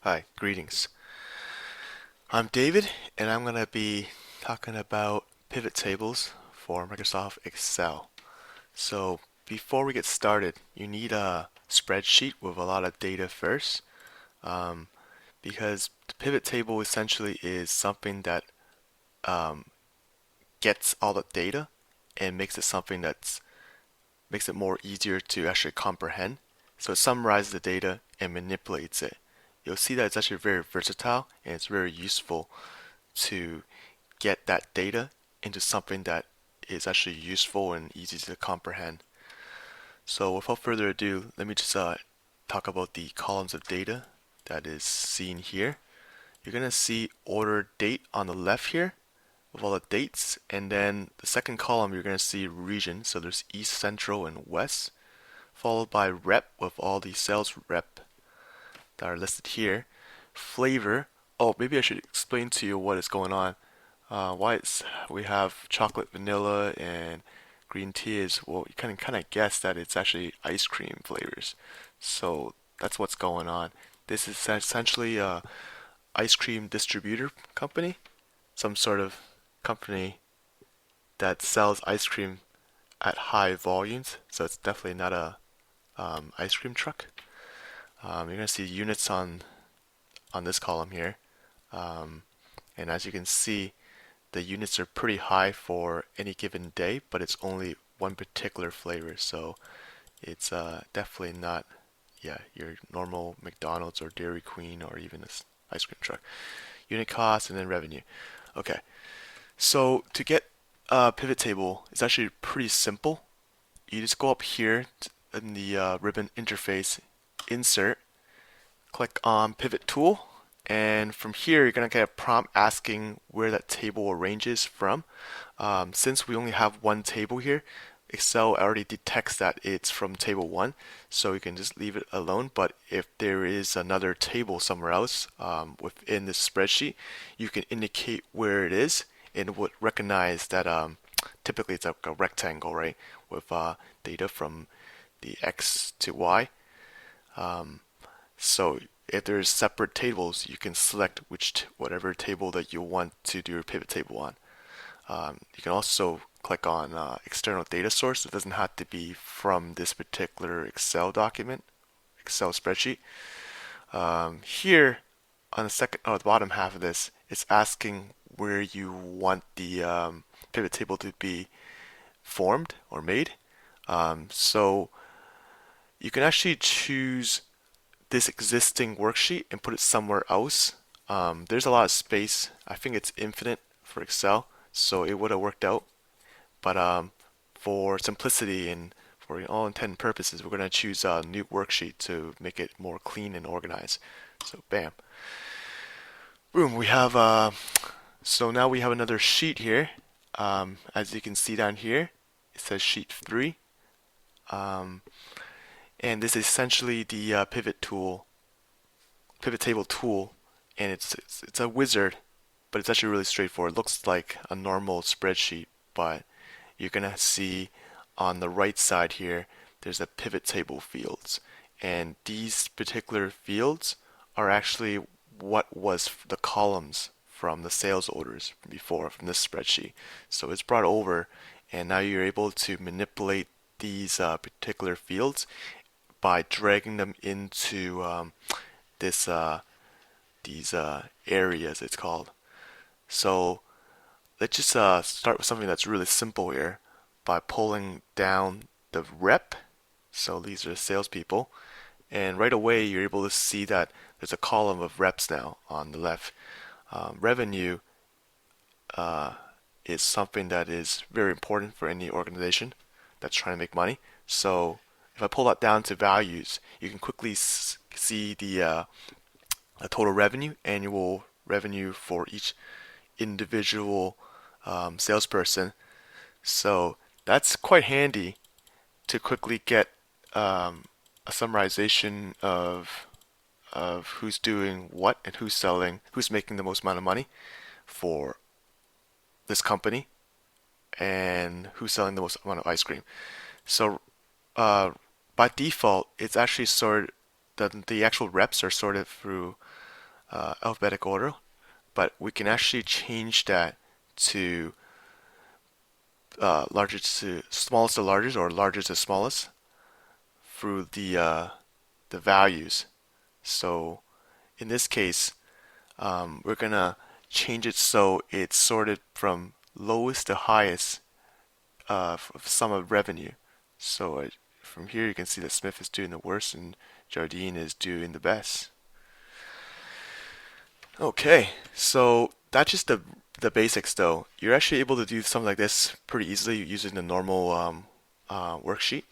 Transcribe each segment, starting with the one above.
Hi, greetings. I'm David, and I'm going to be talking about pivot tables for Microsoft Excel. So, before we get started, you need a spreadsheet with a lot of data first, um, because the pivot table essentially is something that um, gets all the data and makes it something that's makes it more easier to actually comprehend. So it summarizes the data and manipulates it. You'll see that it's actually very versatile and it's very useful to get that data into something that is actually useful and easy to comprehend. So without further ado, let me just talk about the columns of data that is seen here. You're going to see order date on the left here with all the dates, and then the second column you're going to see region. So there's east, central, and west, followed by rep with all the sales rep that are listed here. Flavor. Oh, maybe I should explain to you what is going on. Why we have chocolate, vanilla, and green tea is, well, you can kind of guess that it's actually ice cream flavors. So that's what's going on. This is essentially a ice cream distributor company, some sort of company that sells ice cream at high volumes. So it's definitely not a ice cream truck. You're gonna see units on this column here, um, and as you can see, the units are pretty high for any given day, but it's only one particular flavor, so it's definitely not, yeah, your normal McDonald's or Dairy Queen or even this ice cream truck. Unit cost and then revenue. Okay, so to get a pivot table, it's actually pretty simple. You just go up here in the ribbon interface, insert, click on pivot tool, and from here you're going to get a prompt asking where that table arranges from. Since we only have one table here, Excel already detects that it's from table 1, so you can just leave it alone. But if there is another table somewhere else within this spreadsheet, you can indicate where it is, and it would recognize that typically it's like a rectangle, right, with data from the X to Y. So if there's separate tables, you can select whatever table that you want to do your pivot table on. You can also click on external data source. It doesn't have to be from this particular Excel document, Excel spreadsheet. Here on the bottom half of this, it's asking where you want the pivot table to be formed or made. So you can actually choose this existing worksheet and put it somewhere else. There's a lot of space. I think it's infinite for Excel, so it would have worked out. But for simplicity and for all intent and purposes, we're going to choose a new worksheet to make it more clean and organized. So bam. Boom, we have, so now we have another sheet here. As you can see down here, it says sheet 3. Um, and this is essentially the pivot table tool, and it's a wizard, but it's actually really straightforward. It looks like a normal spreadsheet, but you're gonna see on the right side here, there's a pivot table fields, and these particular fields are actually what was the columns from the sales orders before from this spreadsheet. So it's brought over, and now you're able to manipulate these particular fields by dragging them into this these areas, it's called. So let's just start with something that's really simple here by pulling down the rep. So these are the salespeople, and right away you're able to see that there's a column of reps now on the left. Revenue uh, is something that is very important for any organization that's trying to make money. So if I pull that down to values, you can quickly see the total revenue, annual revenue for each individual salesperson. So that's quite handy to quickly get a summarization of who's doing what and who's selling, who's making the most amount of money for this company, and who's selling the most amount of ice cream. So by default, it's actually sorted. The actual reps are sorted through alphabetic order, but we can actually change that to largest to smallest to largest or largest to smallest through the values. So in this case, we're gonna change it so it's sorted from lowest to highest sum of revenue. So from here you can see that Smith is doing the worst and Jardine is doing the best. Okay, so that's just the basics though. You're actually able to do something like this pretty easily using the normal worksheet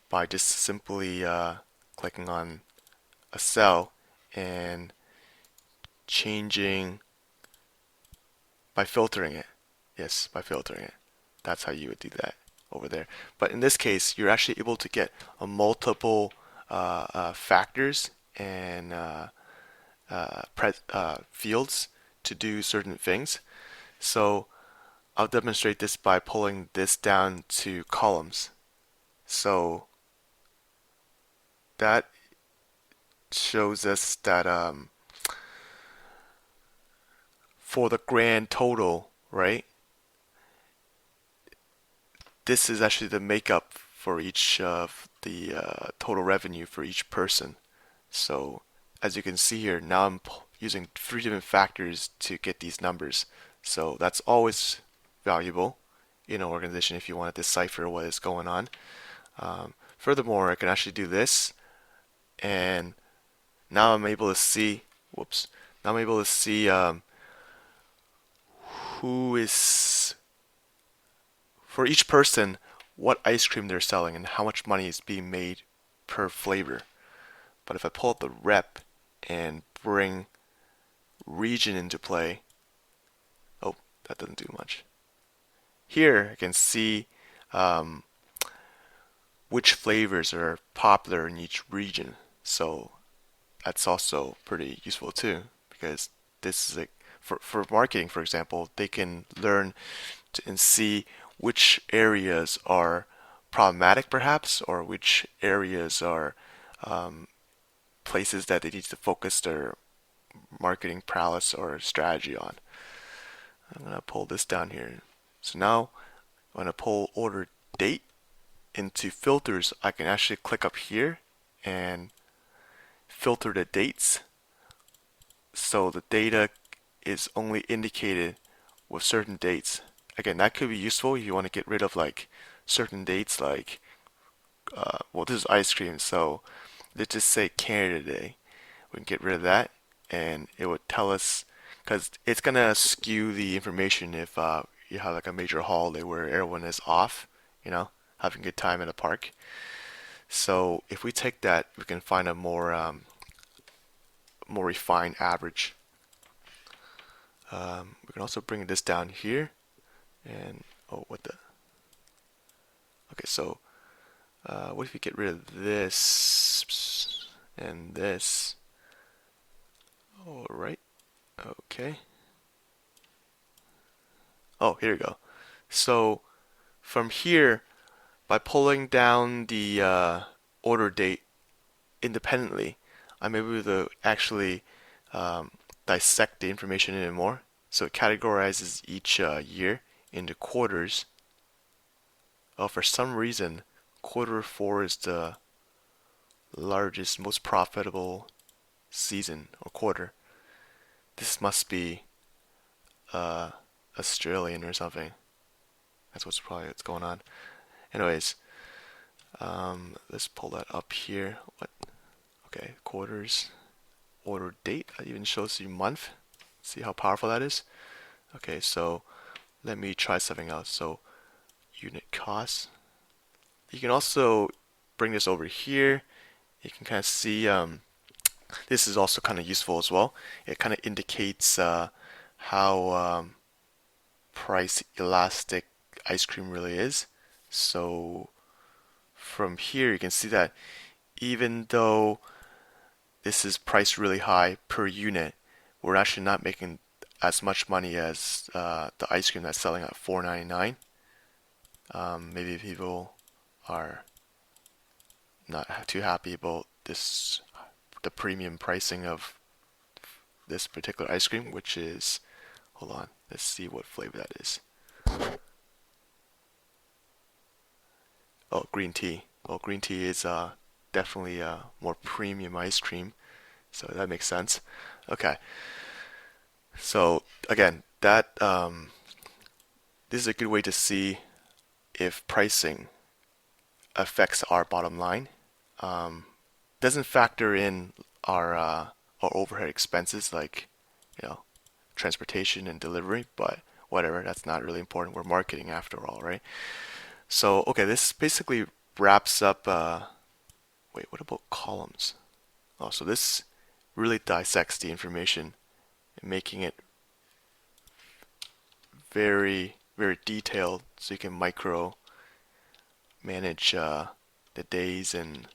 by just simply clicking on a cell and changing by filtering it. Yes, by filtering it. That's how you would do that over there. But in this case, you're actually able to get a multiple factors and fields to do certain things. So I'll demonstrate this by pulling this down to columns. So that shows us that for the grand total, right? This is actually the makeup for each of the total revenue for each person. So as you can see here, now I'm using 3 different factors to get these numbers. So that's always valuable in an organization if you want to decipher what is going on. Furthermore, I can actually do this, and now I'm able to see, whoops, now I'm able to see who is, for each person, what ice cream they're selling and how much money is being made per flavor. But if I pull up the rep and bring region into play, oh, that doesn't do much. Here I can see which flavors are popular in each region. So that's also pretty useful too, because this is like for marketing, for example, they can learn and see which areas are problematic perhaps, or which areas are places that they need to focus their marketing prowess or strategy on. I'm going to pull this down here. So now I'm going to pull order date into filters. I can actually click up here and filter the dates. So the data is only indicated with certain dates. Again, that could be useful if you want to get rid of like certain dates like, well, this is ice cream. So let's just say Canada Day. We can get rid of that and it would tell us, because it's gonna skew the information if you have like a major holiday where everyone is off, having a good time in a park. So if we take that, we can find a more refined average. We can also bring this down here, and oh, what the? Okay, so what if we get rid of this and this? All right. Okay. Oh, here we go. So from here, by pulling down the order date independently, I'm able to actually dissect the information even more. So it categorizes each year into quarters. Oh, for some reason, quarter 4 is the largest, most profitable season or quarter. This must be uh, Australian or something. That's what's going on. Anyways, let's pull that up here. What? Okay, quarters, order date. It even shows you month. See how powerful that is? Okay, so let me try something else. So unit cost. You can also bring this over here. You can kind of see this is also kind of useful as well. It kind of indicates how price elastic ice cream really is. So from here you can see that even though this is priced really high per unit, we're actually not making as much money as the ice cream that's selling at $4.99. Maybe people are not too happy about this, the premium pricing of this particular ice cream, which is, hold on, let's see what flavor that is. Oh, green tea. Well, green tea is definitely more premium ice cream, so that makes sense. Okay, so again, that this is a good way to see if pricing affects our bottom line. Um, doesn't factor in our overhead expenses like transportation and delivery, but whatever, that's not really important. We're marketing after all, right? So okay, this basically wraps up. Wait, what about columns? Oh, so this really dissects the information, making it very detailed, so you can micro manage the days and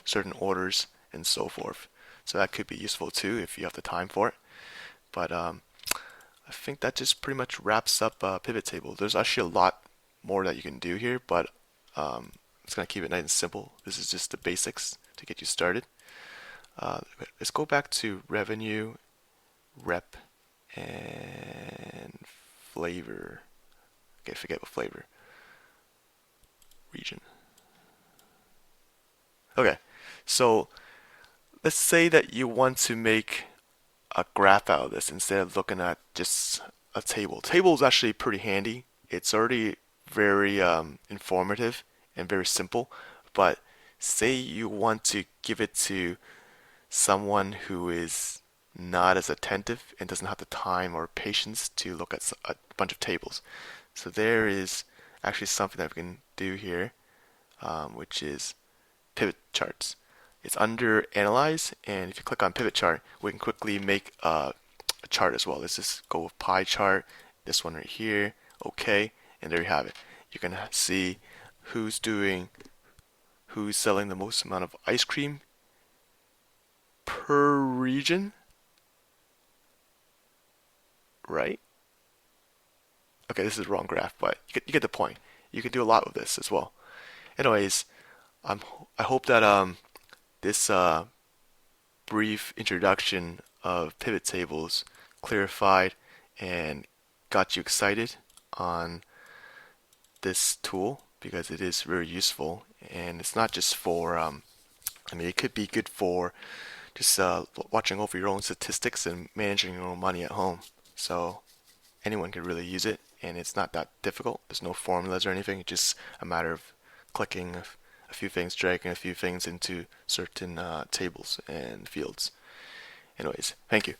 certain orders and so forth. So that could be useful too if you have the time for it. But I think that just pretty much wraps up Pivot Table. There's actually a lot more that you can do here, but I'm just gonna keep it nice and simple. This is just the basics to get you started. Let's go back to revenue, rep, and flavor. Okay, forget what flavor. Region. Okay, so let's say that you want to make a graph out of this instead of looking at just a table. Table is actually pretty handy. It's already very informative and very simple. But say you want to give it to someone who is not as attentive and doesn't have the time or patience to look at a bunch of tables. So there is actually something that we can do here, which is pivot charts. It's under Analyze, and if you click on Pivot Chart, we can quickly make a chart as well. Let's just go with pie chart, this one right here, okay, and there you have it. You can see who's selling the most amount of ice cream per region, right? Okay, this is the wrong graph, but you get the point. You can do a lot with this as well. Anyways, I'm, I hope that this brief introduction of pivot tables clarified and got you excited on this tool because it is very useful, and it's not just for I mean, it could be good for just watching over your own statistics and managing your own money at home. So anyone could really use it, and it's not that difficult. There's no formulas or anything. It's just a matter of clicking a few things, dragging a few things into certain tables and fields. Anyways, thank you.